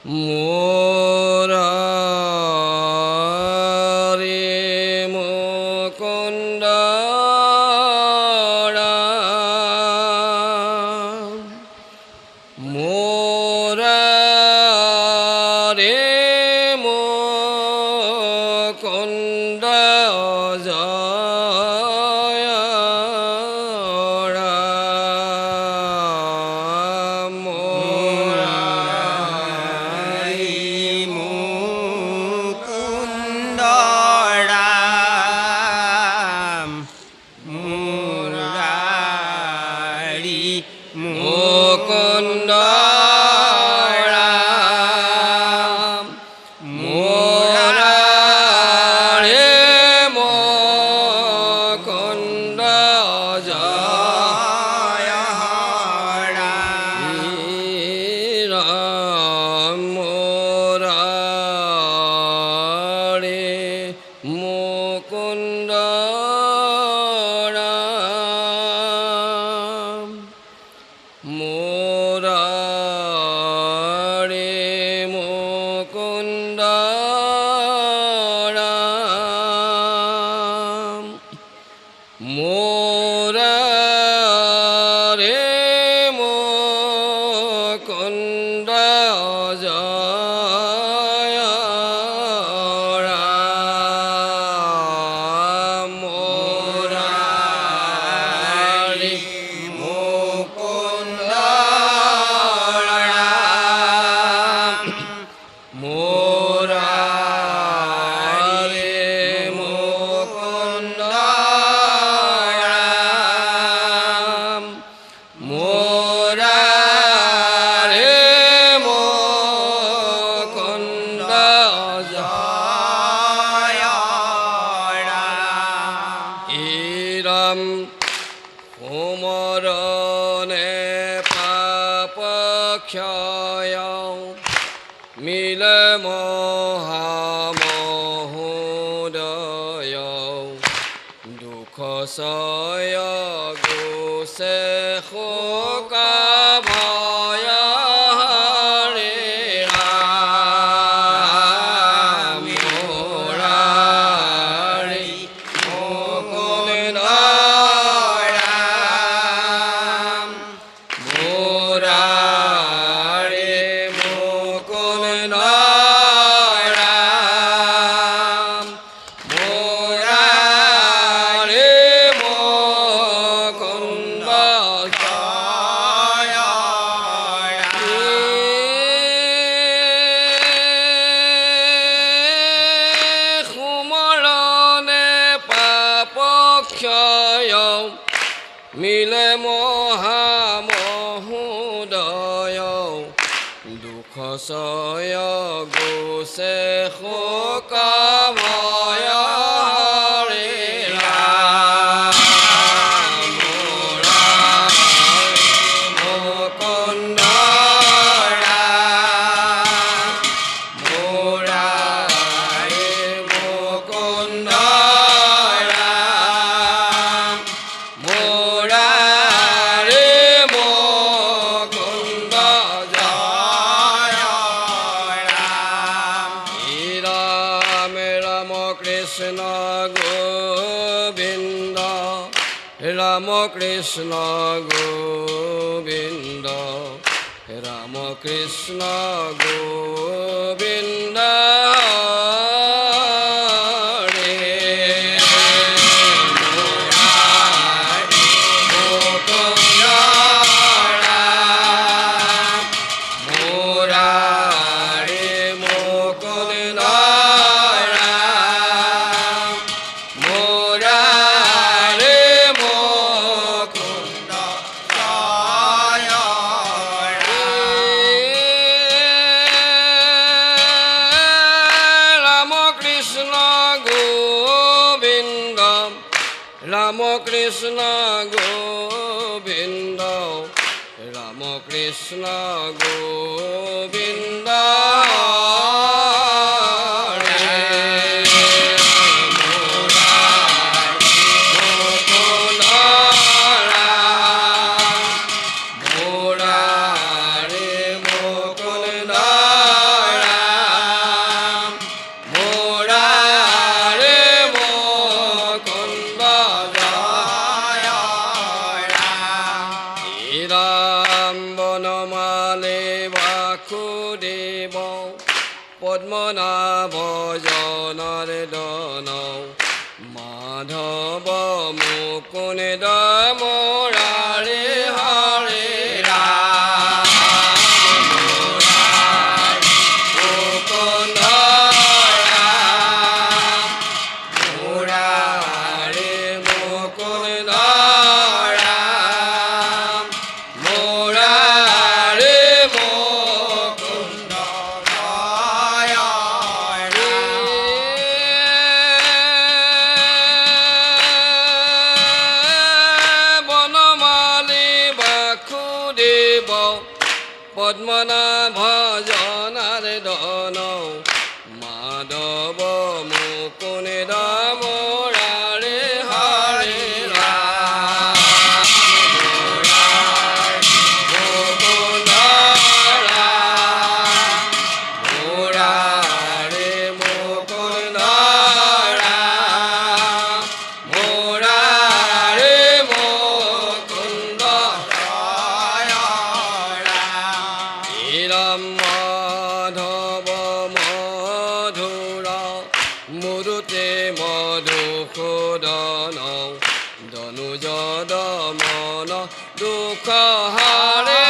মুরারি মুকুন্দ মুরারি মুকুন্দ জয় রাম মুরারি মুকুন্দ রাম মুরারি মুকুন্দ রাম মুরারি মুকুন্দ জয় রাম মুরারি মুকুন্দ রাম মুরারি মুকুন্দ রাম মুরারি মুকুন্দ জয় রাম মুরারি মুকুন্দ রাম মুরারি মুকুন্দ রাম মুরারি মুকুন্দ জয় রাম ইরম উমরণে পাপ ক্ষয় মিল মহামহোদয় দুঃখ সয় গোসে শোক ভয় হৰে ৰাম মুৰাৰি মুকুন্দ ৰাম মুৰাৰি মুকুন্দ ৰাম মুৰাৰি মুকুন্দ জয় সুমৰণে পাপ ক্ষয় মিলে মহামহোদয় দুঃখ সয় গোসে শোক ভয় হৰে ৰাম মুৰাৰি মুকুন্দ ৰাম মুৰাৰি মুকুন্দ ৰাম মুৰাৰি মুকুন্দ জয় রাম রাম রাম কৃষ্ণ গোবিন্দ রাম কৃষ্ণ গোবিন্দ রাম কৃষ্ণ গোবিন্দ হরে মুরারি মুকুন্দ রাম মুরারি মুকুন্দ রাম মুরারি মুকুন্দ জয় রাম কৃষ্ণ গোবিন্দ রাম কৃষ্ণ গোবিন্দ রাম কৃষ্ণ গোবিন্দ হরে মুরারি মুকুন্দ রাম মুরারি মুকুন্দ দেব পদ্মনাভ জনার্দন মাধব মুকুন্দ মুরারে হরে রাম মুকুন্দ রাম মুরারে মুকুন্দ রাম মুরারে মুকুন্দ বনমালী বাসুদেব পদ্মনাভ জনার্দন মাধব মুকুন্দ মুরারে হরে রাম মুকুন্দ রাম মুরারে মুকুন্দ রাম মুরারে মুকুন্দ রাম মাধব মধুর মুরুতে মধুসূদন দনুজ দমন দুঃখ হারে